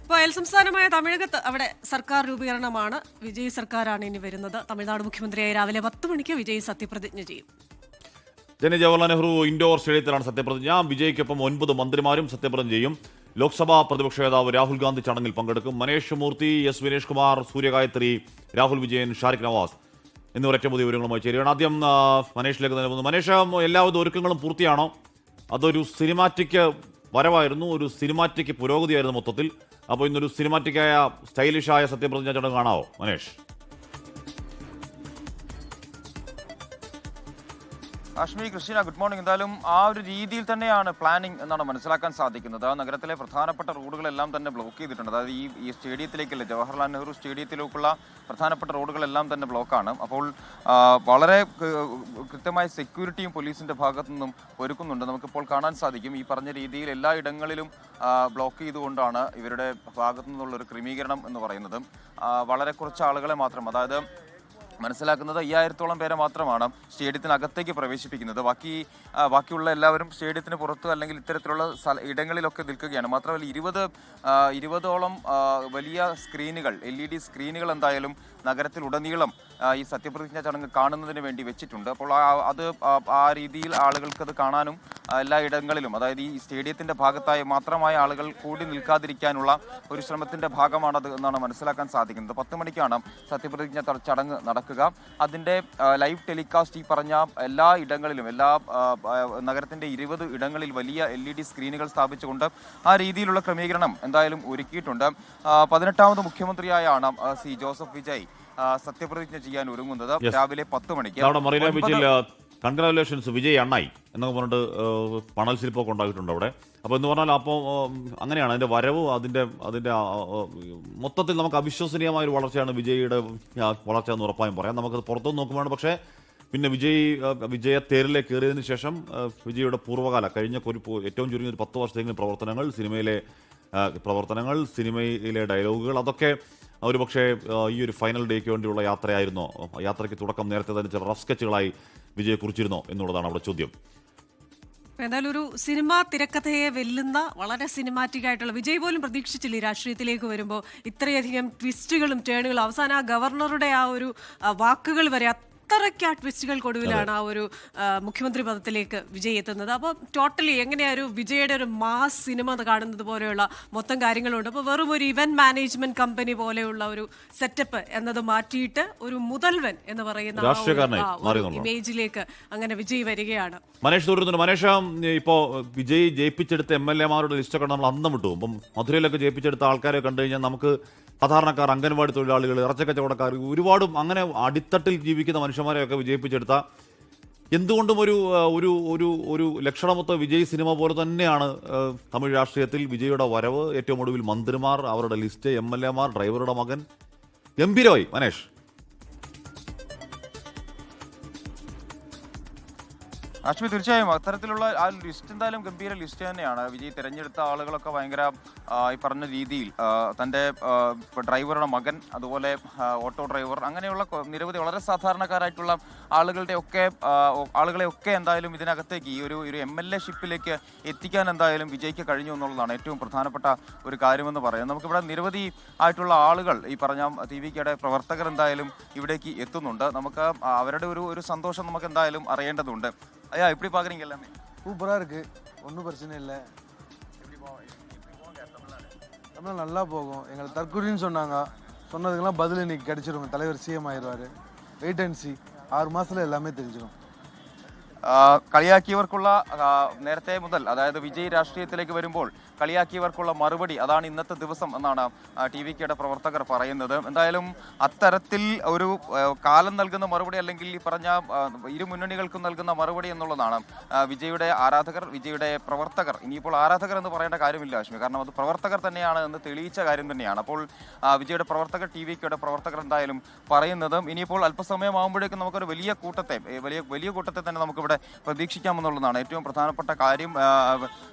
ഇപ്പോൾ അയൽ സംസ്ഥാനമായ തമിഴകത്ത് അവിടെ സർക്കാർ രൂപീകരണമാണ്. വിജയ് സർക്കാരാണ് ഇനി വരുന്നത്. തമിഴ്നാട് മുഖ്യമന്ത്രിയായി രാവിലെ 10 മണിക്ക് വിജയ് സത്യപ്രതിജ്ഞ ചെയ്യും. ജവഹർലാൽ നെഹ്റു ഇൻഡോർ സ്റ്റേഡിയത്തിലാണ് സത്യപ്രതിജ്ഞ. വിജയ്ക്കൊപ്പം 9 മന്ത്രിമാരും സത്യപ്രതിജ്ഞ ചെയ്യും. ലോക്സഭാ പ്രതിപക്ഷ നേതാവ് രാഹുൽ ഗാന്ധി ചടങ്ങിൽ പങ്കെടുക്കും. മനേഷ് മൂർത്തി, എസ് വിനേഷ് കുമാർ, സൂര്യഗായത്രി, രാഹുൽ വിജയൻ, ഷാരിഖ് നവാസ് എന്നിവർ ഏറ്റവും പുതിയ വിവരങ്ങളുമായി ചേരുകയാണ്. ആദ്യം മനേഷിലേക്ക് തന്നെ പോകുന്നു. മനേഷ്, എല്ലാവിധ ഒരുക്കങ്ങളും പൂർത്തിയാണോ? അതൊരു സിനിമാറ്റിക് വരവായിരുന്നു, ഒരു സിനിമാറ്റിക് പുരോഗതിയായിരുന്നു മൊത്തത്തിൽ. അപ്പോൾ ഇന്നൊരു സിനിമാറ്റിക്കായ സ്റ്റൈലിഷായ സത്യപ്രതിജ്ഞ ചടങ്ങ് കാണാവോ Manesh? Ashmi, Christina, good morning. എന്തായാലും ആ ഒരു രീതിയിൽ തന്നെയാണ് പ്ലാനിംഗ് എന്നാണ് മനസ്സിലാക്കാൻ സാധിക്കുന്നത്. നഗരത്തിലെ പ്രധാനപ്പെട്ട റോഡുകളെല്ലാം തന്നെ ബ്ലോക്ക് ചെയ്തിട്ടുണ്ട്. അതായത് ഈ സ്റ്റേഡിയത്തിലേക്കുള്ള ജവഹർലാൽ നെഹ്റു സ്റ്റേഡിയത്തിലേക്കുള്ള പ്രധാനപ്പെട്ട റോഡുകളെല്ലാം തന്നെ ബ്ലോക്കാണ്. അപ്പോൾ വളരെ കൃത്യമായ സെക്യൂരിറ്റിയും പോലീസിന്റെ ഭാഗത്തു നിന്നും ഒരുക്കുന്നുണ്ട്. നമുക്കിപ്പോൾ കാണാൻ സാധിക്കും ഈ പറഞ്ഞ രീതിയിൽ എല്ലാ ഇടങ്ങളിലും ബ്ലോക്ക് ചെയ്തുകൊണ്ടാണ് ഇവരുടെ ഭാഗത്തു നിന്നുള്ളൊരു ക്രമീകരണം എന്ന് പറയുന്നത്. വളരെ കുറച്ച് ആളുകളെ മാത്രം, അതായത് മനസ്സിലാക്കുന്നത് 5000-ഓളം പേരെ മാത്രമാണ് സ്റ്റേഡിയത്തിനകത്തേക്ക് പ്രവേശിപ്പിക്കുന്നത്. ബാക്കിയുള്ള എല്ലാവരും സ്റ്റേഡിയത്തിന് പുറത്ത് അല്ലെങ്കിൽ ഇത്തരത്തിലുള്ള ഇടങ്ങളിലൊക്കെ നിൽക്കുകയാണ്. മാത്രമല്ല 20ഓളം വലിയ സ്ക്രീനുകൾ, LED സ്ക്രീനുകൾ എന്തായാലും നഗരത്തിലുടനീളം ഈ സത്യപ്രതിജ്ഞ ചടങ്ങ് കാണുന്നതിന് വേണ്ടി വെച്ചിട്ടുണ്ട്. അപ്പോൾ ആ രീതിയിൽ ആളുകൾക്കത് കാണാനും എല്ലാ ഇടങ്ങളിലും, അതായത് ഈ സ്റ്റേഡിയത്തിന്റെ ഭാഗത്തായി മാത്രമായ ആളുകൾ കൂടി നിൽക്കാതിരിക്കാനുള്ള ഒരു ശ്രമത്തിന്റെ ഭാഗമാണത് എന്നാണ് മനസ്സിലാക്കാൻ സാധിക്കുന്നത്. 10 മണിക്കാണ് സത്യപ്രതിജ്ഞ ചടങ്ങ് നടക്കുക. അതിന്റെ ലൈവ് ടെലികാസ്റ്റ് ഈ പറഞ്ഞ എല്ലാ ഇടങ്ങളിലും, എല്ലാ നഗരത്തിന്റെ 20 ഇടങ്ങളിൽ വലിയ LED സ്ക്രീനുകൾ സ്ഥാപിച്ചുകൊണ്ട് ആ രീതിയിലുള്ള ക്രമീകരണം എന്തായാലും ഒരുക്കിയിട്ടുണ്ട്. 18ാമത് മുഖ്യമന്ത്രിയായാണ് സി ജോസഫ് വിജയ് സത്യപ്രതിജ്ഞ ചെയ്യാൻ ഒരുങ്ങുന്നത്. രാവിലെ 10 മണിക്ക്. കൺഗ്രാജുലേഷൻസ് വിജയ് അണ്ണായി എന്നൊക്കെ പറഞ്ഞിട്ട് പണൽ ശില്പമൊക്കെ ഉണ്ടാക്കിയിട്ടുണ്ട് അവിടെ. അപ്പോൾ എന്ന് പറഞ്ഞാൽ അപ്പോൾ അങ്ങനെയാണ് അതിൻ്റെ വരവ്, അതിൻ്റെ മൊത്തത്തിൽ നമുക്ക് അവിശ്വസനീയമായ ഒരു വളർച്ചയാണ് വിജയിയുടെ വളർച്ച എന്ന് ഉറപ്പായും പറയാം. നമുക്കത് പുറത്തുനിന്ന് നോക്കുമ്പോഴാണ്. പക്ഷേ പിന്നെ വിജയ തേരിലേക്ക് കയറിയതിന് ശേഷം വിജയുടെ പൂർവ്വകാല കഴിഞ്ഞ ഏറ്റവും ചുരുങ്ങിയ ഒരു 10 വർഷത്തെങ്കിലും സിനിമയിലെ ഡയലോഗുകൾ, അതൊക്കെ ഒരു പക്ഷേ ഈ ഒരു ഫൈനൽ ഡേക്ക് വേണ്ടിയുള്ള യാത്രയ്ക്ക് തുടക്കം നേരത്തെ തന്നെ ചില റഫ് സ്കെച്ചുകളായി വിജയെ കുറിച്ചിരുന്നോ എന്നുള്ളതാണ് അവിടെ ചോദ്യം. എന്തായാലും ഒരു സിനിമാ തിരക്കഥയെ വെല്ലുന്ന വളരെ സിനിമാറ്റിക് ആയിട്ടുള്ള, വിജയ് പോലും പ്രതീക്ഷിച്ചില്ല ഈ രാഷ്ട്രീയത്തിലേക്ക് വരുമ്പോൾ ഇത്രയധികം ട്വിസ്റ്റുകളും ടേണുകളും. അവസാനം ആ ഗവർണറുടെ ആ ഒരു വാക്കുകൾ വരെ അത്രയ്ക്ക് ആ ട്വിസ്റ്റുകൾക്കൊടുവിലാണ് ആ ഒരു മുഖ്യമന്ത്രി പദത്തിലേക്ക് വിജയ് എത്തുന്നത്. അപ്പോൾ ടോട്ടലി എങ്ങനെയാ ഒരു വിജയുടെ ഒരു മാസ് സിനിമ കാണുന്നത് പോലെയുള്ള മൊത്തം കാര്യങ്ങളുണ്ട്. അപ്പോൾ വെറും ഒരു ഇവന്റ് മാനേജ്മെന്റ് കമ്പനി പോലെയുള്ള ഒരു സെറ്റപ്പ് എന്നത് മാറ്റിയിട്ട് ഒരു മുതൽവൻ എന്ന് പറയുന്ന ഇമേജിലേക്ക് അങ്ങനെ വിജയ് വരികയാണ്. മനേഷ്, ഇപ്പോൾ വിജയ് ജയിപ്പിച്ചെടുത്ത MLA-മാരുടെ ലിസ്റ്റൊക്കെ നമ്മൾ അന്തം വിട്ടു. ഇപ്പം മധുരയിലൊക്കെ ജയിപ്പിച്ചെടുത്ത ആൾക്കാരെ കണ്ടു കഴിഞ്ഞാൽ നമുക്ക് സാധാരണക്കാർ, അംഗൻവാടി തൊഴിലാളികൾ, ഇറച്ചക്കച്ചവടക്കാർ, ഒരുപാടും അങ്ങനെ അടിത്തട്ടിൽ ജീവിക്കുന്ന മനുഷ്യന്മാരെയൊക്കെ വിജയിപ്പിച്ചെടുത്ത എന്തുകൊണ്ടും ഒരു ലക്ഷണമൊത്ത വിജയ് സിനിമ പോലെ തന്നെയാണ് തമിഴ് രാഷ്ട്രീയത്തിൽ വിജയുടെ വരവ്. ഏറ്റവും ഒടുവിൽ മന്ത്രിമാർ, അവരുടെ ലിസ്റ്റ്, MLA-മാർ, ഡ്രൈവറുടെ മകൻ, ഗംഭീരമായി. മനേഷ്, അശ്മി, തീർച്ചയായും അത്തരത്തിലുള്ള ആ ലിസ്റ്റ് എന്തായാലും ഗംഭീര ലിസ്റ്റ് തന്നെയാണ്. വിജയ് തിരഞ്ഞെടുത്ത ആളുകളൊക്കെ ഭയങ്കര ഈ പറഞ്ഞ രീതിയിൽ തൻ്റെ ഡ്രൈവറുടെ മകൻ, അതുപോലെ ഓട്ടോ ഡ്രൈവർ, അങ്ങനെയുള്ള നിരവധി വളരെ സാധാരണക്കാരായിട്ടുള്ള ആളുകളെയൊക്കെ എന്തായാലും ഇതിനകത്തേക്ക് ഈ ഒരു MLA ഷിപ്പിലേക്ക് എത്തിക്കാൻ എന്തായാലും വിജയ്ക്ക് കഴിഞ്ഞു എന്നുള്ളതാണ് ഏറ്റവും പ്രധാനപ്പെട്ട ഒരു കാര്യമെന്ന് പറയാം. നമുക്കിവിടെ നിരവധി ആയിട്ടുള്ള ആളുകൾ, ഈ പറഞ്ഞ TVKയുടെ പ്രവർത്തകർ എന്തായാലും ഇവിടേക്ക് എത്തുന്നുണ്ട്. നമുക്ക് അവരുടെ ഒരു സന്തോഷം നമുക്ക് എന്തായാലും അറിയേണ്ടതുണ്ട്. ஐயா, எப்படி பாக்குறீங்க எல்லாமே? சூப்பரா இருக்கு, ஒன்றும் பிரச்சனை இல்லை. தமிழ் நல்லா போகும். எங்களை தற்கொலைன்னு சொன்னதுக்கெல்லாம் பதில் இன்னைக்கு கிடைச்சிருங்க. தலைவர் CM ஆயிடுவார். Wait and C. 6 மாசத்துல எல்லாமே தெரிஞ்சிடும். കളിയാക്കിയവർക്കുള്ള നേരത്തെ മുതൽ, അതായത് വിജയ് രാഷ്ട്രീയത്തിലേക്ക് വരുമ്പോൾ കളിയാക്കിയവർക്കുള്ള മറുപടി, അതാണ് ഇന്നത്തെ ദിവസം എന്നാണ് TVKയുടെ പ്രവർത്തകർ പറയുന്നത്. എന്തായാലും അത്തരത്തിൽ ഒരു കാലം നൽകുന്ന മറുപടി, അല്ലെങ്കിൽ ഈ പറഞ്ഞ ഇരു മുന്നണികൾക്കും നൽകുന്ന മറുപടി എന്നുള്ളതാണ് വിജയുടെ ആരാധകർ, വിജയുടെ പ്രവർത്തകർ. ഇനിയിപ്പോൾ ആരാധകർ എന്ന് പറയേണ്ട കാര്യമില്ല അശ്മി, കാരണം അത് പ്രവർത്തകർ തന്നെയാണ് എന്ന് തെളിയിച്ച കാര്യം തന്നെയാണ്. അപ്പോൾ വിജയുടെ പ്രവർത്തകർ, TVKയുടെ പ്രവർത്തകർ എന്തായാലും പറയുന്നതും ഇനിയിപ്പോൾ അല്പസമയമാകുമ്പോഴേക്കും നമുക്കൊരു വലിയ കൂട്ടത്തെ തന്നെ നമുക്കിവിടെ പ്രതീക്ഷിക്കാമെന്നുള്ളതാണ് ഏറ്റവും പ്രധാനപ്പെട്ട കാര്യം.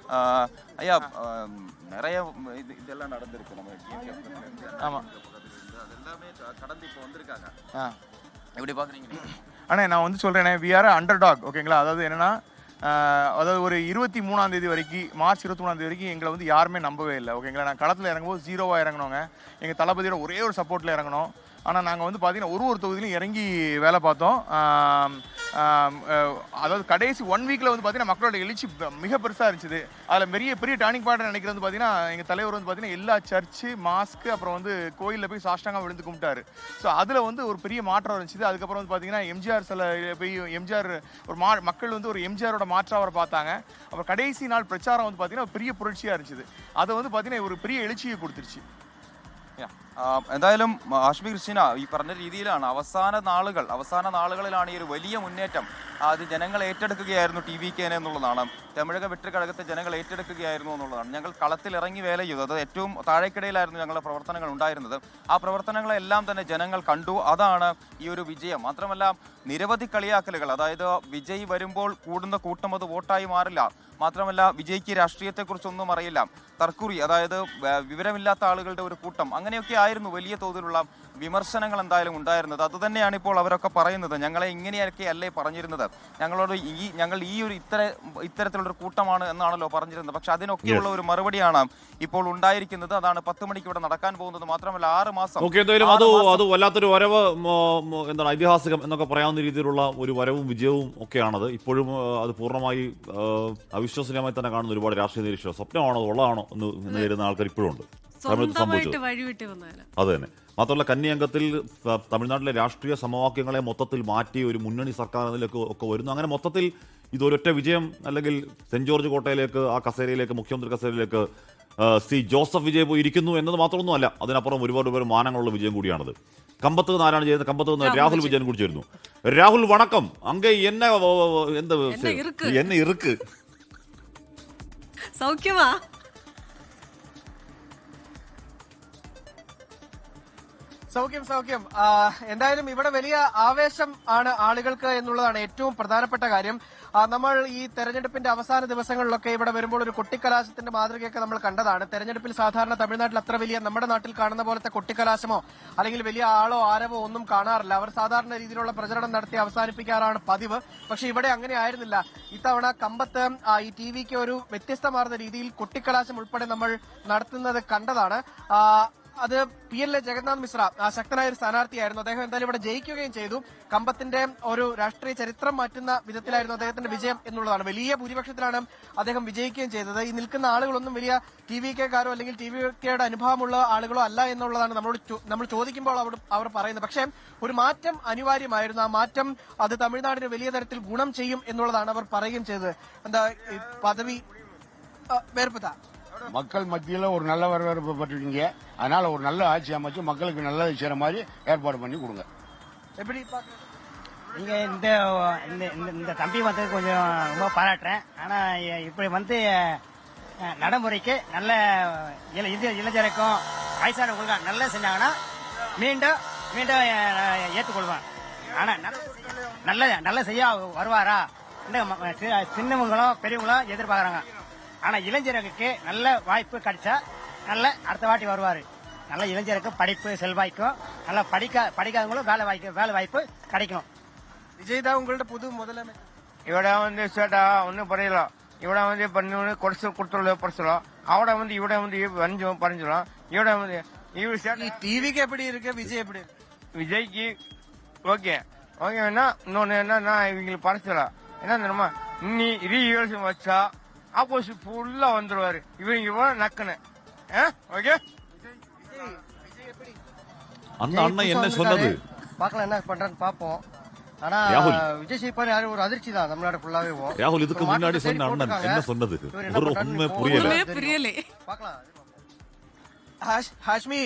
ஐயா, நிறைய இதெல்லாம் நடந்திருக்கு. நம்ம ஆமாம், அதெல்லாமே கடந்து இப்போ வந்திருக்காங்க. எப்படி பார்க்குறீங்க? ஆனால் நான் சொல்கிறேனே, வி ஆர் அண்டர் டாக், ஓகேங்களா? அதாவது என்னென்னா அதாவது ஒரு 23ஆம் தேதி வரைக்கும், மார்ச் 23ஆம் தேதி வரைக்கும் எங்களை வந்து யாருமே நம்பவே இல்லை. ஓகேங்களா, நாங்கள் களத்தில் இறங்கும்போது 0-ஆக இறங்கினோங்க. எங்கள் தளபதியோட ஒரே ஒரு சப்போர்ட்டில் இறங்கணும். ஆனால் நாங்கள் வந்து பார்த்தீங்கன்னா ஒரு தொகுதியிலும் இறங்கி வேலை பார்த்தோம். அதாவது கடைசி 1 வீக்கில் வந்து பார்த்தீங்கன்னா மக்களோட எழுச்சி மிக பெருசாக இருந்துச்சு. அதில் பெரிய டர்னிங் பாயிண்ட் நினைக்கிறது வந்து பார்த்தீங்கன்னா எங்கள் தலைவர் வந்து பார்த்தீங்கன்னா எல்லா சர்ச்சு, மாஸ்க்கு, அப்புறம் வந்து கோயிலில் போய் சாஷ்டாங்க விழுந்து கும்பிட்டாரு. ஸோ அதில் வந்து ஒரு பெரிய மாற்றம் இருந்துச்சு. அதுக்கப்புறம் வந்து பார்த்தீங்கன்னா எம்ஜிஆர் சில போய் எம்ஜிஆர் ஒரு மக்கள் வந்து ஒரு எம்ஜிஆரோட மாற்றம் அவரை பார்த்தாங்க. அப்புறம் கடைசி நாள் பிரச்சாரம் வந்து பார்த்தீங்கன்னா பெரிய புரட்சியாக இருந்துச்சு. அதை வந்து பார்த்தீங்கன்னா ஒரு பெரிய எழுச்சியை കൊടുത്തിരുச்சு. എന്തായാലും ഹാഷ്മി ക്രിസ്റ്റീന ഈ പറഞ്ഞ രീതിയിലാണ് അവസാന നാളുകളിലാണ് ഈ ഒരു വലിയ മുന്നേറ്റം അത് ജനങ്ങൾ ഏറ്റെടുക്കുകയായിരുന്നു TVK എന്നുള്ളതാണ്. തമിഴക വെട്ടിക്കഴകത്തെ ജനങ്ങൾ ഏറ്റെടുക്കുകയായിരുന്നു എന്നുള്ളതാണ്. ഞങ്ങൾ കളത്തിൽ ഇറങ്ങി വേല ചെയ്തു. അത് ഏറ്റവും താഴേക്കിടയിലായിരുന്നു ഞങ്ങളുടെ പ്രവർത്തനങ്ങൾ ഉണ്ടായിരുന്നത്. ആ പ്രവർത്തനങ്ങളെല്ലാം തന്നെ ജനങ്ങൾ കണ്ടു. അതാണ് ഈ ഒരു വിജയം. മാത്രമല്ല നിരവധി കളിയാക്കലുകൾ, അതായത് വിജയ് വരുമ്പോൾ കൂടുന്ന കൂട്ടം അത് വോട്ടായി മാറില്ല. മാത്രമല്ല വിജയ്ക്ക് രാഷ്ട്രീയത്തെക്കുറിച്ചൊന്നും അറിയില്ല, തർക്കുറി, അതായത് വിവരമില്ലാത്ത ആളുകളുടെ ഒരു കൂട്ടം, അങ്ങനെയൊക്കെ ആയിരുന്നു വലിയ തോതിലുള്ള വിമർശനങ്ങൾ എന്തായാലും ഉണ്ടായിരുന്നത്. അതുതന്നെയാണ് ഇപ്പോൾ അവരൊക്കെ പറയുന്നത്. ഞങ്ങളെ ഇങ്ങനെയൊക്കെ അല്ലേ പറഞ്ഞിരുന്നത്, ഞങ്ങൾ ഈ ഒരു ഇത്തരത്തിലുള്ളൊരു കൂട്ടമാണ് എന്നാണല്ലോ പറഞ്ഞിരുന്നത്. പക്ഷെ അതിനൊക്കെയുള്ള ഒരു മറുപടിയാണ് ഇപ്പോൾ ഉണ്ടായിരിക്കുന്നത്. അതാണ് 10 മണിക്ക് ഇവിടെ നടക്കാൻ പോകുന്നത്. മാത്രമല്ല 6 മാസം അത് വല്ലാത്തൊരു വരവ്, എന്താണ് ഐതിഹാസികം എന്നൊക്കെ പറയാവുന്ന രീതിയിലുള്ള ഒരു വരവും വിജയവും ഒക്കെയാണത്. ഇപ്പോഴും അത് പൂർണ്ണമായി അവിശ്വസനീയമായി തന്നെ കാണുന്ന ഒരുപാട് രാഷ്ട്രീയ നിരീക്ഷകർ സ്വപ്നമാണോ ഉള്ളതാണോ എന്ന് നേരിടുന്ന ആൾക്കാർ ഇപ്പോഴും ഉണ്ട്. അത് തന്നെ. മാത്രമല്ല കന്നി തമിഴ്നാട്ടിലെ രാഷ്ട്രീയ സമവാക്യങ്ങളെ മൊത്തത്തിൽ മാറ്റി ഒരു മുന്നണി സർക്കാർ അതിലേക്ക് ഒക്കെ വരുന്നു. അങ്ങനെ മൊത്തത്തിൽ ഇതൊരൊറ്റ വിജയം, അല്ലെങ്കിൽ സെന്റ് ജോർജ് കോട്ടയിലേക്ക്, ആ കസേരയിലേക്ക്, മുഖ്യമന്ത്രി കസേരയിലേക്ക് സി ജോസഫ് വിജയ് പോയി ഇരിക്കുന്നു എന്നത് മാത്രമൊന്നുമല്ല, അതിനപ്പുറം ഒരുപാട് മാനങ്ങളുള്ള വിജയം കൂടിയാണത്. കമ്പത്ത് നിന്ന് ആരാണ് ചെയ്യുന്നത്? കമ്പത്ത് നിന്ന് രാഹുൽ വിജയൻ കൂടി ചേരുന്നു. രാഹുൽ വണക്കം. അങ്ങ എന്നെ ഇറുക്ക് സൗഖ്യമാ? സൗഖ്യം. എന്തായാലും ഇവിടെ വലിയ ആവേശം ആണ് ആളുകൾക്ക് എന്നുള്ളതാണ് ഏറ്റവും പ്രധാനപ്പെട്ട കാര്യം. നമ്മൾ ഈ തെരഞ്ഞെടുപ്പിന്റെ അവസാന ദിവസങ്ങളിലൊക്കെ ഇവിടെ വരുമ്പോൾ ഒരു കൊട്ടിക്കലാശത്തിന്റെ മാതൃകയൊക്കെ നമ്മൾ കണ്ടതാണ്. തെരഞ്ഞെടുപ്പിൽ സാധാരണ തമിഴ്നാട്ടിൽ അത്ര വലിയ നമ്മുടെ നാട്ടിൽ കാണുന്ന പോലത്തെ കൊട്ടിക്കലാശമോ അല്ലെങ്കിൽ വലിയ ആളോ ആരവോ ഒന്നും കാണാറില്ല. അവർ സാധാരണ രീതിയിലുള്ള പ്രചരണം നടത്തി അവസാനിപ്പിക്കാറാണ് പതിവ്. പക്ഷെ ഇവിടെ അങ്ങനെ ആയിരുന്നില്ല. ഇത്തവണ കമ്പത്ത് ഈ TVK ഒരു വ്യത്യസ്തമാർന്ന രീതിയിൽ കൊട്ടിക്കലാശം ഉൾപ്പെടെ നമ്മൾ നടത്തുന്നത് കണ്ടതാണ്. അത് PLA ജഗന്നാഥ് മിശ്ര ശക്തനായ ഒരു സ്ഥാനാർത്ഥിയായിരുന്നു. അദ്ദേഹം എന്തായാലും ഇവിടെ ജയിക്കുകയും ചെയ്തു. കമ്പത്തിന്റെ ഒരു രാഷ്ട്രീയ ചരിത്രം മാറ്റുന്ന വിധത്തിലായിരുന്നു അദ്ദേഹത്തിന്റെ വിജയം എന്നുള്ളതാണ്. വലിയ ഭൂരിപക്ഷത്തിലാണ് അദ്ദേഹം വിജയിക്കുകയും ചെയ്തത്. ഈ നിൽക്കുന്ന ആളുകളൊന്നും വലിയ TVK-കാരോ അല്ലെങ്കിൽ TVK-യുടെ അനുഭവമുള്ള ആളുകളോ അല്ല എന്നുള്ളതാണ് നമ്മൾ ചോദിക്കുമ്പോൾ അവർ പറയുന്നത്. പക്ഷേ ഒരു മാറ്റം അനിവാര്യമായിരുന്നു. ആ മാറ്റം അത് തമിഴ്നാടിന് വലിയ തരത്തിൽ ഗുണം ചെയ്യും എന്നുള്ളതാണ് അവർ പറയുകയും ചെയ്തത്. എന്താ പദവി വേർപെട്ട மக்கள் மத்தியில் ஒரு நல்ல வரவேற்பு பெற்றிருக்கீங்க. அதனால ஒரு நல்ல ஆட்சி அமைச்சு மக்களுக்கு நல்லது செய்யற மாதிரி ஏற்பாடு பண்ணி கொடுங்க. எப்படி நீங்க இந்த தம்பி வந்து கொஞ்சம் ரொம்ப பாராட்டுறேன். ஆனா இப்படி வந்து நடைமுறைக்கு நல்ல இளைஞருக்கும் வயசானவங்களுக்கும் நல்லா செஞ்சாங்கன்னா மீண்டும் ஏற்றுக்கொள்வேன். ஆனா நல்ல செய்ய வருவாரா சின்னவங்களும் பெரியவங்களும் எதிர்பார்க்கறாங்க. ஆனா இளைஞருக்கு நல்ல வாய்ப்பு கிடைச்சா நல்ல அடுத்த வாட்டி வருவாரு. நல்ல இளைஞருக்கு படிப்பு செல்வாய்க்கும் நல்லா படிக்காதவங்களும் வேலை வாய்ப்பு கிடைக்கும். விஜய் தான் உங்களோட புது முதலமைச்சர். ഇവിടെ வந்து ചേട്ടാ ഒന്നും പറയില്ല. ഇവിടെ வந்து பண்ணு கொடுத்துள்ள படிச்சலாம். അവിടെ வந்து ഇവിടെ வந்து வரைஞ்சோம் பறிஞ்சலாம். ഇവിടെ வந்து TVK எப்படி இருக்கு, விஜய் எப்படி இருக்கு? விஜய்க்கு ஓகேன்னா இன்னொன்னு என்னன்னா இவங்களுக்கு பறிச்சலாம். என்ன தெரியுமா, இன்னி ரீஎலக்ஷன் வச்சா ஆப்போசிட் ஃபுல்லா வந்துருவாரு. இவங்க நக்கனு ஓகே. அந்த அண்ணன் என்ன சொன்னது பார்க்கலாம், என்ன பண்றேன்னு பாப்போம். ஆனா விஜய் சேப்பார் யாரும் ஒரு அதிர்ச்சி தான் தமிழ்நாடு ஃபுல்லாவே. ராகுல் இதுக்கு முன்னாடி சொன்ன அண்ணன் என்ன சொன்னது ஒரு உண்மை புரியல. பார்க்கலாம். ഹാഷ്മി,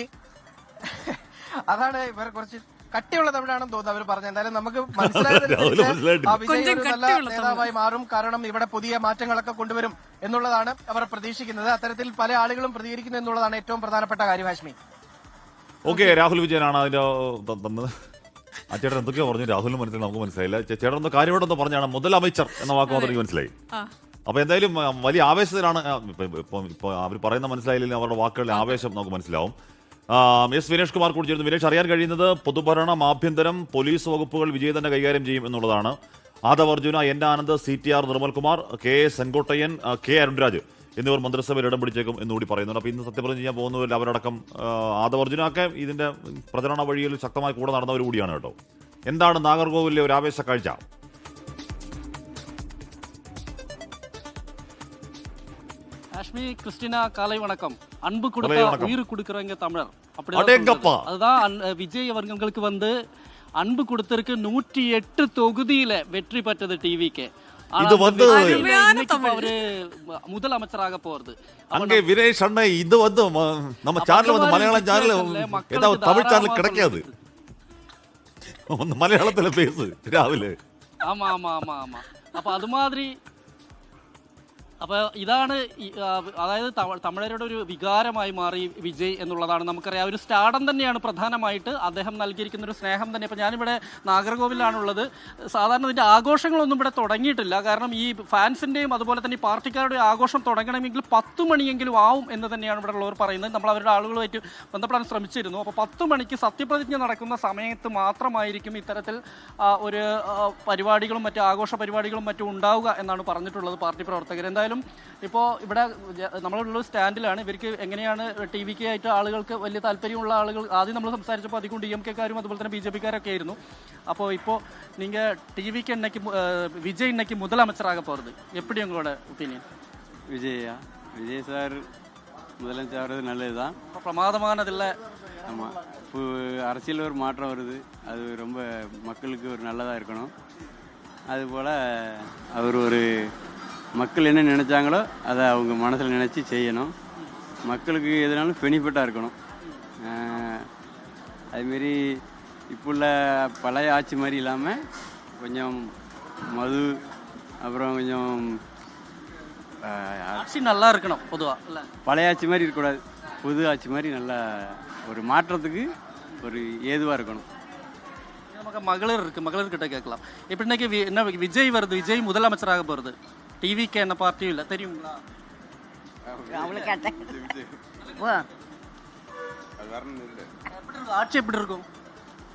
അതാണ് ഇവർ കുറച്ച് കട്ടിയുള്ള തമിഴാണെന്ന് തോന്നുന്നു അവർ പറഞ്ഞു. എന്തായാലും നമുക്ക് മനസ്സിലായത് നല്ല നേതാവായി മാറും. കാരണം ഇവിടെ പുതിയ മാറ്റങ്ങളൊക്കെ കൊണ്ടുവരും എന്നുള്ളതാണ് അവർ പ്രതീക്ഷിക്കുന്നത്. അത്തരത്തിൽ പല ആളുകളും പ്രതികരിക്കുന്നു എന്നുള്ളതാണ് ഏറ്റവും പ്രധാനപ്പെട്ട കാര്യം. ഹാഷ്മി, ഓക്കെ. രാഹുൽ വിജയനാണ് അതിന്റെ തന്നത്. ആ ചേട്ടൻ എന്തൊക്കെയോ പറഞ്ഞു, രാഹുലിന് മനസ്സിലായി, നമുക്ക് മനസ്സിലായില്ല. ചേട്ടൻ എന്തോ കാര്യമായിട്ടെന്തോ പറഞ്ഞാണ് മുതലമൈച്ചർ എന്ന വാക്ക് മാത്രം എനിക്ക് മനസ്സിലായി. അപ്പൊ എന്തായാലും വലിയ ആവേശത്തിലാണ്. ഇപ്പൊ അവർ പറയുന്ന മനസ്സിലായില്ലെങ്കിൽ അവരുടെ വാക്കുകളിലെ ആവേശം നമുക്ക് മനസ്സിലാവും. എസ് വിനേഷ് കുമാർ കൂടി ചേരുന്നു. വിനേഷ്, അറിയാൻ കഴിയുന്നത് പൊതുഭരണം, ആഭ്യന്തരം, പോലീസ് വകുപ്പുകൾ വിജയ് തന്നെ കൈകാര്യം ചെയ്യും എന്നുള്ളതാണ്. Aadav Arjuna, N Anand, CTR Nirmalkumar, KA സെൻകോട്ടയ്യൻ, K Arunraj എന്നിവർ മന്ത്രിസഭയിൽ ഇടം പിടിച്ചേക്കും എന്നുകൂടി പറയുന്നുണ്ട്. അപ്പോൾ ഇന്ന് സത്യപ്രതിജ്ഞ ചെയ്യാൻ പോകുന്നവരിൽ അവരടക്കം ആദവ് അർജുനൊക്കെ ഇതിന്റെ പ്രചരണ വഴിയിൽ ശക്തമായി കൂടെ നടന്നവർ കൂടിയാണ് കേട്ടോ. എന്താണ് നാഗർകോവിലെ ഒരു ആവേശ കാഴ്ച? காஷ்மி கிறிஸ்டினா காலை வணக்கம். அன்பு கொடுத்தா உயிர் கொடுக்குறவங்க தமிழர். அதுதான் விஜய் அவர்களுக்கு வந்து அன்பு கொடுத்திருக்கு. 108 தொகுதியில வெற்றி பெற்றது டிவிக்கு. இது வந்து அவரு முதலமைச்சராக போறது. அங்கே வினேஷ் அண்ணா இது வந்து நம்ம சேனல் வந்து மலையாளம் சேனல் ஏதாவது தமிழ் சேனல் கிடைக்காது. மலையாளத்துல பேசு രാവിലെ. ஆமா ஆமா ஆமா ஆமா. அப்ப அது மாதிரி അപ്പോൾ ഇതാണ് അതായത് തമിഴരുടെ ഒരു വികാരമായി മാറി വിജയ് എന്നുള്ളതാണ് നമുക്കറിയാം. ഒരു സ്റ്റാർഡം തന്നെയാണ് പ്രധാനമായിട്ട് അദ്ദേഹം നൽകിയിരിക്കുന്ന ഒരു സ്നേഹം തന്നെ. ഇപ്പോൾ ഞാനിവിടെ നാഗർകോവിലാണുള്ളത്. സാധാരണ ഇതിൻ്റെ ആഘോഷങ്ങളൊന്നും ഇവിടെ തുടങ്ങിയിട്ടില്ല. കാരണം ഈ ഫാൻസിൻ്റെയും അതുപോലെ തന്നെ ഈ പാർട്ടിക്കാരുടെ ആഘോഷം തുടങ്ങണമെങ്കിൽ 10 മണിയെങ്കിലും ആവും എന്ന് തന്നെയാണ് ഇവിടെ ഉള്ളവർ പറയുന്നത്. നമ്മൾ അവരുടെ ആളുകളുമായിട്ട് ബന്ധപ്പെടാൻ ശ്രമിച്ചിരുന്നു. അപ്പോൾ 10 മണിക്ക് സത്യപ്രതിജ്ഞ നടക്കുന്ന സമയത്ത് മാത്രമായിരിക്കും ഇത്തരത്തിൽ ഒരു പരിപാടികളും മറ്റ് ആഘോഷ പരിപാടികളും മറ്റും ഉണ്ടാവുക എന്നാണ് പറഞ്ഞിട്ടുള്ളത് പാർട്ടി പ്രവർത്തകർ. എന്തായാലും ഇപ്പോൾ ഇവിടെ നമ്മളുള്ള സ്റ്റാൻഡിലാണ്. ഇവർക്ക് എങ്ങനെയാണ് TVK ആയിട്ട് ആളുകൾക്ക് വലിയ താല്പര്യമുള്ള ആളുകൾ ആദ്യം നമ്മൾ സംസാരിച്ചപ്പോൾ അധികം DMK-കാരും അതുപോലെ തന്നെ BJP-കാരൊക്കെ ആയിരുന്നു. അപ്പോൾ ഇപ്പോൾ നിങ്ങൾ TVK இன்னைக்கு விஜய் இன்னைக்கு முதலமைச்சராக போகிறது எப்படி உங்களோட ஒப்பீனியன்? விஜய் சார் முதலமைச்சர் நல்லது தான். பிரமாதமானதில்லை. ஆமாம், இப்போ அரசியல் ஒரு மாற்றம் வருது. அது ரொம்ப மக்களுக்கு ஒரு நல்லதாக இருக்கணும். அதுபோல் அவர் ஒரு மக்கள் என்ன நினச்சாங்களோ அதை அவங்க மனசில் நினச்சி செய்யணும். மக்களுக்கு எதுனாலும் பெனிஃபிட்டாக இருக்கணும். அதுமாரி இப்போ உள்ள பழைய ஆட்சி மாதிரி இல்லாமல் கொஞ்சம் மது அப்புறம் கொஞ்சம் ஆட்சி நல்லா இருக்கணும் பொதுவாக. இல்லை பழைய ஆட்சி மாதிரி இருக்கக்கூடாது, புது ஆட்சி மாதிரி நல்லா ஒரு மாற்றத்துக்கு ஒரு ஏதுவாக இருக்கணும். நமக்கு மகளிர் இருக்குது, மகளிர்கிட்ட கேட்கலாம். இப்போ இன்னைக்கு என்ன விஜய் வருது, விஜய் முதலமைச்சராக போகிறது. TVK என்ன பார்ட்டியும் இல்லை, தெரியுங்களா? ஆட்சி எப்படி இருக்கும்?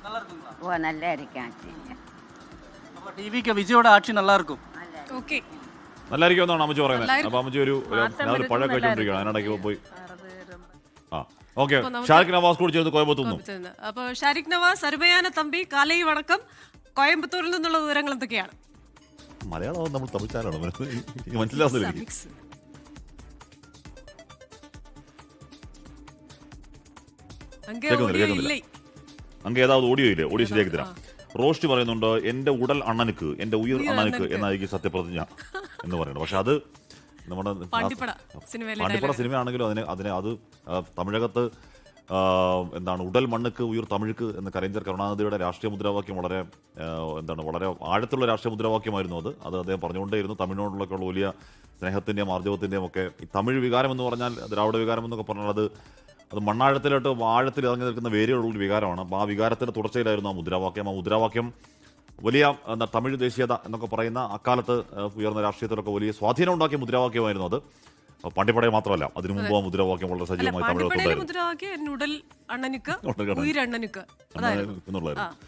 நல்லா இருக்குங்களா? நல்லா இருக்கேன். TVK വിജയോட ആட்சி நல்லா இருக்கும். ഓക്കെ, നല്ലായിരിക്കും എന്നാണ് അമ്മച്ചി പറയുന്നത്. അപ്പൊ അമ്മച്ചി ഒരു പഴം കഴിച്ചോണ്ടിരിക്കുകയാണ്, അതിനിടയ്ക്ക് പോയി. ഓക്കെ, ഷാരിഖ് നവാസ് കൂടി ചേർന്ന് കോയമ്പത്തൂർ. അപ്പൊ ഷാരിഖ് നവാസ്, അരുമയാന തമ്പി, കാലൈ വണക്കം. കോയമ്പത്തൂരിൽ നിന്നുള്ള വിവരങ്ങൾ എന്തൊക്കെയാണ്? മലയാളം നമ്മൾ തമിഴ് ചാനലാണ് മനസ്സിലാവുന്നില്ല. അങ്ങ് ഏതാவது ഓഡിയോ ഇല്ലേ? ഓഡിയോ ശരിയാക്കി തരാം. റോഷ്ടി പറയുന്നുണ്ട്, എന്റെ ഉടൽ അണ്ണനുക്ക്, എന്റെ ഉയർ അണ്ണനുക്ക് എന്നായിരിക്കും സത്യപ്രതിജ്ഞ എന്ന് പറയുന്നത്. പക്ഷെ അത് നമ്മുടെ പാണ്ടിപ്പട സിനിമയാണെങ്കിലും അത് തമിഴകത്ത് എന്താണ് ഉടൽ മണ്ണുക്ക് ഉയർ തമിഴുക്ക് എന്ന് കരഞ്ചർ കരുണാനിധിയുടെ രാഷ്ട്രീയ മുദ്രാവാക്യം വളരെ വളരെ ആഴത്തുള്ള രാഷ്ട്രീയ മുദ്രാവാക്യമായിരുന്നു. അത് അദ്ദേഹം പറഞ്ഞുകൊണ്ടേയിരുന്നു. തമിഴിനോടുള്ള വലിയ സ്നേഹത്തിൻ്റെയും ആർജവത്തിൻ്റെയും ഒക്കെ ഈ തമിഴ് വികാരം എന്ന് പറഞ്ഞാൽ, ദ്രാവിഡ വികാരം എന്നൊക്കെ പറഞ്ഞാൽ അത് മണ്ണാഴത്തിലോട്ട് ആഴത്തിൽ ഇറങ്ങി നിൽക്കുന്ന വേരുകളുള്ളൊരു വികാരമാണ്. അപ്പോൾ ആ വികാരത്തിൻ്റെ തുടർച്ചയിലായിരുന്നു ആ മുദ്രാവാക്യം വലിയ തമിഴ് ദേശീയത എന്നൊക്കെ പറയുന്ന അക്കാലത്ത് ഉയർന്ന രാഷ്ട്രീയത്തിലൊക്കെ വലിയ സ്വാധീനം ഉണ്ടാക്കിയ മുദ്രാവാക്യമായിരുന്നു അത്. പാണ്ടിപ്പടയെ മാത്രമല്ല, അതിനു മുമ്പ് ആ മുദ്രാവാക്യം വളരെ സജീവമായി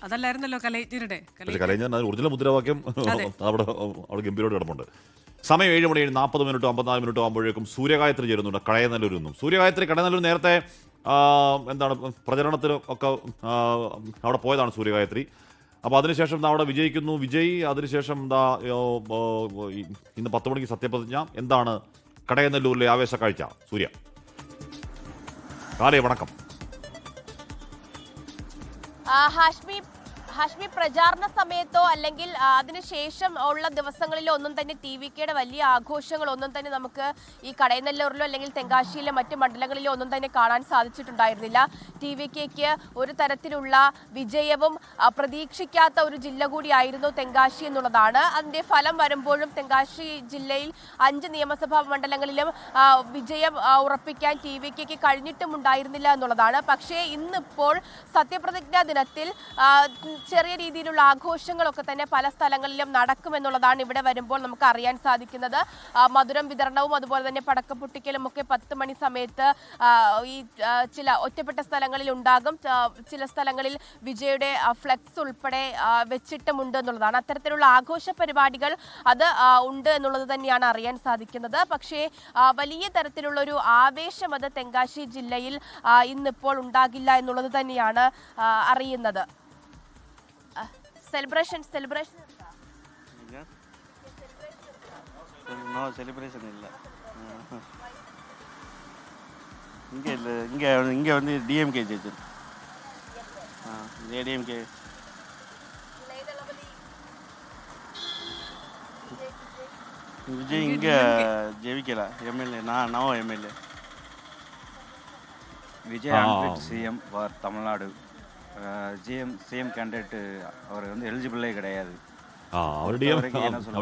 അതല്ലായിരുന്നല്ലോ കലൈജ്ഞരുടെ ഒറിജിനൽ മുദ്രാവാക്യം. അവിടെ ഗംഭീരോട് കിടപ്പുണ്ട്. സമയം 7 മണി 40 മിനിറ്റ് 54 മിനിറ്റ് ആകുമ്പോഴേക്കും സൂര്യഗായത്രി ചേരുന്നുണ്ട് കടയനല്ലൂരിൽ നിന്നും. കടയനല്ലൂർ നേരത്തെ പ്രചരണത്തിന് ഒക്കെ അവിടെ പോയതാണ് സൂര്യഗായത്രി. അപ്പോൾ അതിനുശേഷം അവിടെ വിജയിക്കുന്നു വിജയ്. അതിനുശേഷം ഇന്ന് 10 മണിക്ക് സത്യപ്രതിജ്ഞ. എന്താണ് കടയനല്ലൂരിലെ ആവേശ കാഴ്ച? സൂര്യ കാലേ വണക്കം. ഹാഷ്മി, പ്രചാരണ സമയത്തോ അല്ലെങ്കിൽ അതിനുശേഷം ഉള്ള ദിവസങ്ങളിലോ ഒന്നും തന്നെ TVKയുടെ വലിയ ആഘോഷങ്ങളൊന്നും തന്നെ നമുക്ക് ഈ കടയനല്ലൂരിലോ അല്ലെങ്കിൽ തെങ്കാശിയിലെ മറ്റ് മണ്ഡലങ്ങളിലോ ഒന്നും തന്നെ കാണാൻ സാധിച്ചിട്ടുണ്ടായിരുന്നില്ല. TVKയ്ക്ക് ഒരു തരത്തിലുള്ള വിജയവും പ്രതീക്ഷിക്കാത്ത ഒരു ജില്ല കൂടിയായിരുന്നു തെങ്കാശി എന്നുള്ളതാണ്. അതിന്റെ ഫലം വരുമ്പോഴും തെങ്കാശി ജില്ലയിൽ 5 നിയമസഭാ മണ്ഡലങ്ങളിലും വിജയം ഉറപ്പിക്കാൻ TVKയ്ക്ക് കഴിഞ്ഞിട്ടും ഉണ്ടായിരുന്നില്ല എന്നുള്ളതാണ്. പക്ഷേ ഇന്നിപ്പോൾ സത്യപ്രതിജ്ഞാ ദിനത്തിൽ ചെറിയ രീതിയിലുള്ള ആഘോഷങ്ങളൊക്കെ തന്നെ പല സ്ഥലങ്ങളിലും നടക്കുമെന്നുള്ളതാണ് ഇവിടെ വരുമ്പോൾ നമുക്ക് അറിയാൻ സാധിക്കുന്നത്. മധുരം വിതരണവും അതുപോലെ തന്നെ പടക്കം പൊട്ടിക്കലും ഒക്കെ 10 മണി സമയത്ത് ഈ ചില ഒറ്റപ്പെട്ട സ്ഥലങ്ങളിൽ ഉണ്ടാകും. ചില സ്ഥലങ്ങളിൽ വിജയുടെ ഫ്ലെക്സ് ഉൾപ്പെടെ വെച്ചിട്ടുമുണ്ട് എന്നുള്ളതാണ്. അത്തരത്തിലുള്ള ആഘോഷ പരിപാടികൾ അത് ഉണ്ട് എന്നുള്ളത് തന്നെയാണ് അറിയാൻ സാധിക്കുന്നത്. പക്ഷേ വലിയ തരത്തിലുള്ള ഒരു ആവേശം അത് തെങ്കാശി ജില്ലയിൽ ഇന്നിപ്പോൾ ഉണ്ടാകില്ല എന്നുള്ളത് തന്നെയാണ് അറിയുന്നത്. സെലിബ്രേഷൻ இல்லை இங்கே இல்லை இங்கே வந்து டிஎம்கே ஜெயிச்சு ஏடிஎம்கே விஜய் இங்கே ஜெயிக்கல எம்எல்ஏ நான் MLA Vijay unfit CM for Tamil Nadu. CM candidate அவர் வந்து எலிஜிபிளே கிடையாது.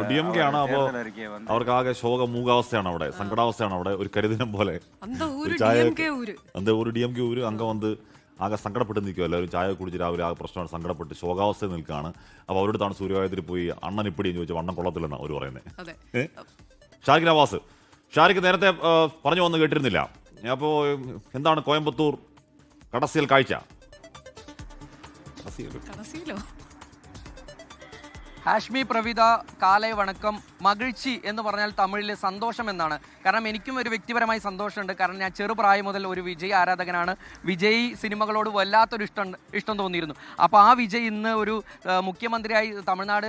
DMK ആണ്. അപ്പോൾ അവർക്കാകെ ശോക മൂകാവസ്ഥയാണ് അവിടെ, സങ്കടാവസ്ഥയാണ് അവിടെ. ഒരു കരുദിനം പോലെ ഒരു DMK ഊര് അംഗം വന്ന് ആകെ സങ്കടപ്പെട്ട് നിൽക്കുക. എല്ലാവരും ചായ കുടിച്ച് രാവിലെ ആകെ പ്രശ്നമാണ്, സങ്കടപ്പെട്ട് ശോകാവസ്ഥയിൽ നിൽക്കുകയാണ്. അപ്പോൾ അവരുടെ താണ് സൂര്യകായത്തിൽ പോയി അണ്ണൻ ഇപ്പിടിയെന്ന് ചോദിച്ചാൽ വണ്ണം കൊള്ളത്തില്ലെന്നാണ് അവർ പറയുന്നത്. ഷാരിഖ് നവാസ്, ഷാരിഖ് നേരത്തെ പറഞ്ഞു വന്ന് കേട്ടിരുന്നില്ല. അപ്പോൾ എന്താണ് കോയമ്പത്തൂർ കടസിയൽ കാഴ്ച? ഹാഷ്മി പ്രവിത കാലേ വണക്കം. മകിഴ്ചി എന്ന് പറഞ്ഞാൽ തമിഴിൽ സന്തോഷം എന്നാണ്. കാരണം എനിക്കും ഒരു വ്യക്തിപരമായി സന്തോഷമുണ്ട്. കാരണം ഞാൻ ചെറുപ്രായം മുതൽ ഒരു വിജയ് ആരാധകനാണ്. വിജയ് സിനിമകളോട് വല്ലാത്തൊരു ഇഷ്ടം തോന്നിയിരുന്നു. അപ്പോൾ ആ വിജയ് ഇന്ന് ഒരു മുഖ്യമന്ത്രിയായി, തമിഴ്നാട്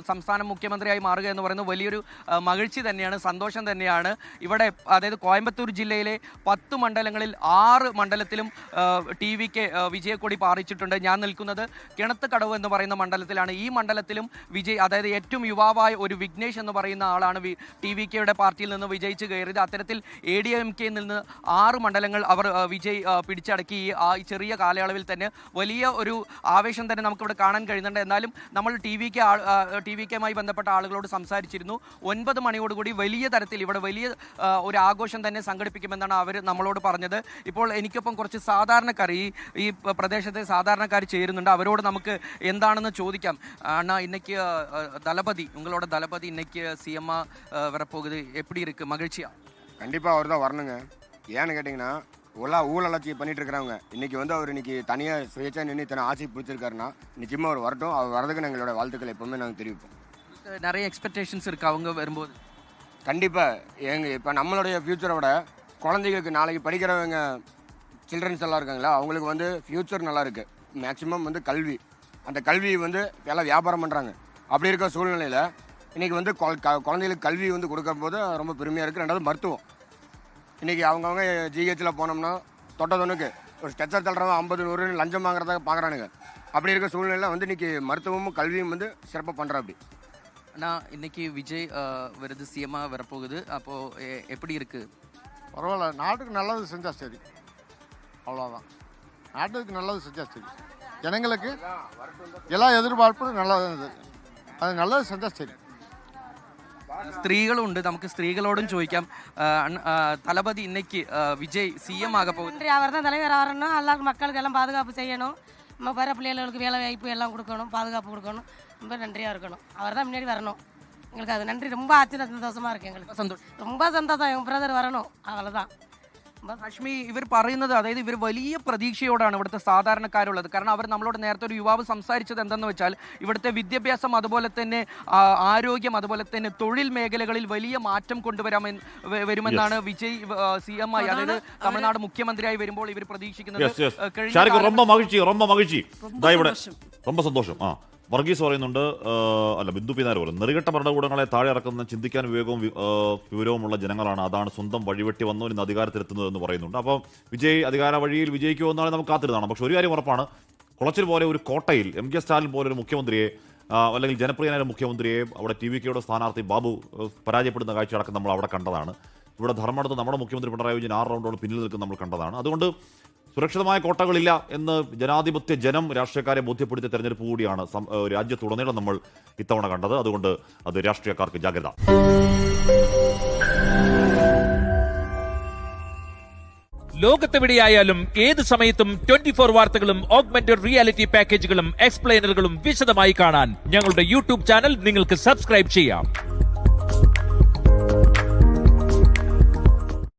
സംസ്ഥാന മുഖ്യമന്ത്രിയായി മാറുക എന്ന് പറയുന്നത് വലിയൊരു മകിഴ്ചി തന്നെയാണ്, സന്തോഷം തന്നെയാണ്. ഇവിടെ അതായത് കോയമ്പത്തൂർ ജില്ലയിലെ 10 മണ്ഡലങ്ങളിൽ 6 മണ്ഡലത്തിലും TVK വിജയക്കൊടി പാറിച്ചിട്ടുണ്ട്. ഞാൻ നിൽക്കുന്നത് കിണത്തുകടവ് എന്ന് പറയുന്ന മണ്ഡലത്തിലാണ്. ഈ മണ്ഡലത്തിലും വിജയ്, അതായത് ഏറ്റവും യുവാവായ ഒരു വിഘ്നേഷ് എന്ന് പറയുന്ന ആളാണ് TVKയുടെ പാർട്ടിയിൽ നിന്ന് വിജയിച്ച് കയറിയത്. അത്തരത്തിൽ ADMKയിൽ നിന്ന് 6 മണ്ഡലങ്ങൾ അവർ വിജയ് പിടിച്ചടക്കി. ഈ ചെറിയ കാലയളവിൽ തന്നെ വലിയ ഒരു ആവേശം തന്നെ നമുക്കിവിടെ കാണാൻ കഴിയുന്നുണ്ട്. എന്നാലും നമ്മൾ TVKയുമായി ബന്ധപ്പെട്ട ആളുകളോട് സംസാരിച്ചിരുന്നു. 9 മണിയോടുകൂടി വലിയ തരത്തിൽ ഇവിടെ വലിയ ഒരു ആഘോഷം തന്നെ സംഘടിപ്പിക്കുമെന്നാണ് അവർ നമ്മളോട് പറഞ്ഞത്. ഇപ്പോൾ എനിക്കൊപ്പം കുറച്ച് സാധാരണക്കാർ, ഈ പ്രദേശത്തെ സാധാരണക്കാർ ചേരുന്നുണ്ട്. അവരോട് നമുക്ക് എന്താണെന്ന് ചോദിക്കാം. அண்ணா இன்னைக்கு தளபதி, உங்களோட தளபதி இன்னைக்கு சிஎம்மா வரப்போகுது, எப்படி இருக்கு? மகிழ்ச்சியா? கண்டிப்பாக அவர் தான் வரணுங்க. ஏன்னு கேட்டிங்கன்னா ஊழலாட்சி பண்ணிட்டு இருக்கிறவங்க இன்னைக்கு வந்து அவர் இன்னைக்கு தனியாக சுயேட்சா நின்று இத்தனை ஆட்சி பிடிச்சிருக்காருன்னா நிச்சயமாக அவர் வரட்டும். அவர் வரதுக்கு எங்களோட வாழ்த்துக்கள் எப்பவுமே நாங்கள் தெரிவிப்போம். நிறைய எக்ஸ்பெக்டேஷன்ஸ் இருக்கு அவங்க வரும்போது. கண்டிப்பாக இப்போ நம்மளுடைய ஃப்யூச்சரை விட குழந்தைகளுக்கு நாளைக்கு படிக்கிறவங்க சில்ட்ரன்ஸ் எல்லாம் இருக்காங்களா, அவங்களுக்கு வந்து ஃப்யூச்சர் நல்லா இருக்குது. மேக்ஸிமம் வந்து கல்வி, அந்த கல்வி வந்து எல்லாம் வியாபாரம் பண்ணுறாங்க. அப்படி இருக்க சூழ்நிலையில் இன்றைக்கி வந்து குழந்தைகளுக்கு கல்வி வந்து கொடுக்கும்போது ரொம்ப பெருமையாக இருக்குது. ரெண்டாவது மருத்துவம், இன்றைக்கி அவங்கவுங்க GHல போனோம்னா தொட்டதொன்னுக்கு ஒரு ஸ்ட்ரெச்சர் தள்ளுறவங்க 50-100 லஞ்சம் வாங்குறத பார்க்குறானுங்க. அப்படி இருக்க சூழ்நிலையில் வந்து இன்றைக்கி மருத்துவமும் கல்வியும் வந்து சிறப்பாக பண்ணுறா. அப்படி ஆனால் இன்றைக்கி விஜய் வருது, சிஎம்மாக வரப்போகுது. அப்போது எப்படி இருக்குது? பரவாயில்ல, நாட்டுக்கு நல்லது செஞ்சால் சரி, அவ்வளோதான். நாட்டுக்கு நல்லது செஞ்சால் சரி, ജനങ്ങൾക്ക് എല്ലാ എതിർപ്പാർപ്പും നല്ലത്, അത് നല്ലത് സെഞ്ചാൽ ശരി. സ്ത്രീകളുണ്ട്, നമുക്ക് സ്ത്രീകളോടും ചോദിക്കാം. தளபதி இன்னைக்கு விஜய் சிஎம் ஆக போகுது. அவர் தான் தலைவர் ஆகணும். எல்லாருக்கும் மக்களுக்கு எல்லாம் பாதுகாப்பு செய்யணும். நம்ம வர பிள்ளைகளுக்கு வேலை வாய்ப்பு எல்லாம் கொடுக்கணும், பாதுகாப்பு கொடுக்கணும். ரொம்ப நன்றியாக இருக்கணும். அவர் தான் முன்னாடி வரணும். எங்களுக்கு அது நன்றி, ரொம்ப ஆச்சரிய சந்தோஷமாக இருக்குது. எங்களுக்கு ரொம்ப சந்தோஷம், எங்கள் பிரதர் வரணும், அவ்வளோதான். ഹാഷ്മി, ഇവർ പറയുന്നത്, അതായത് ഇവർ വലിയ പ്രതീക്ഷയോടാണ് ഇവിടുത്തെ സാധാരണക്കാരുള്ളത്. കാരണം അവർ നമ്മളോട് നേരത്തെ ഒരു യുവാവ് സംസാരിച്ചത് എന്തെന്ന് വെച്ചാൽ ഇവിടുത്തെ വിദ്യാഭ്യാസം, അതുപോലെ തന്നെ ആരോഗ്യം, അതുപോലെ തന്നെ തൊഴിൽ മേഖലകളിൽ വലിയ മാറ്റം വരുമെന്നാണ് വിജയ് CM ആയി, അതായത് തമിഴ്നാട് മുഖ്യമന്ത്രിയായി വരുമ്പോൾ ഇവർ പ്രതീക്ഷിക്കുന്നത്. വർഗീസ് പറയുന്നുണ്ട്, അല്ല ബിന്ദു പിന്നാർ പറയും, നെറുകെട്ട ഭരണകൂടങ്ങളെ താഴെ ഇറക്കുന്ന ചിന്തിക്കാൻ വിവരവുമുള്ള ജനങ്ങളാണ്. അതാണ് സ്വന്തം വഴിവെട്ടി വന്നു ഇന്ന് അധികാരത്തിലെത്തുന്നത് എന്ന് പറയുന്നുണ്ട്. അപ്പോൾ വിജയ് അധികാര വഴിയിൽ വിജയിക്കുമോ എന്നാണ് നമുക്ക് കാത്തിരുന്നതാണ്. പക്ഷെ ഒരു കാര്യം ഉറപ്പാണ്, കുളച്ചിൽ പോലെ ഒരു കോട്ടയിൽ MK സ്റ്റാലിൻ പോലെ ഒരു മുഖ്യമന്ത്രിയെ, അല്ലെങ്കിൽ ജനപ്രിയനായ മുഖ്യമന്ത്രിയെ അവിടെ TVKയുടെ സ്ഥാനാർത്ഥി ബാബു പരാജയപ്പെടുന്ന കാഴ്ച അടക്കം നമ്മൾ അവിടെ കണ്ടതാണ്. ഇവിടെ ധർമ്മടത്ത് നമ്മുടെ മുഖ്യമന്ത്രി പിണറായി വിജയൻ 6 റൗണ്ടോട് പിന്നിൽ നിൽക്കുന്ന നമ്മൾ കണ്ടതാണ്. അതുകൊണ്ട് സുരക്ഷിതമായ കോട്ടകളില്ല എന്ന് ജനാധിപത്യ ജനം രാഷ്ട്രീയക്കാരെ ബോധ്യപ്പെടുത്തിയ തെരഞ്ഞെടുപ്പ് കൂടിയാണ് രാജ്യത്തുടനീളം നമ്മൾ ഇത്തവണ കണ്ടത്. അതുകൊണ്ട് അത് രാഷ്ട്രീയക്കാർക്ക് ജാഗ്രത. ലോകത്തെവിടെയായാലും ഏത് സമയത്തും 24 വാർത്തകളും ഓഗ്മെന്റഡ് റിയാലിറ്റി പാക്കേജുകളും എക്സ്പ്ലെയിനറുകളും വിശദമായി കാണാൻ ഞങ്ങളുടെ യൂട്യൂബ് ചാനൽ നിങ്ങൾക്ക് സബ്സ്ക്രൈബ് ചെയ്യാം.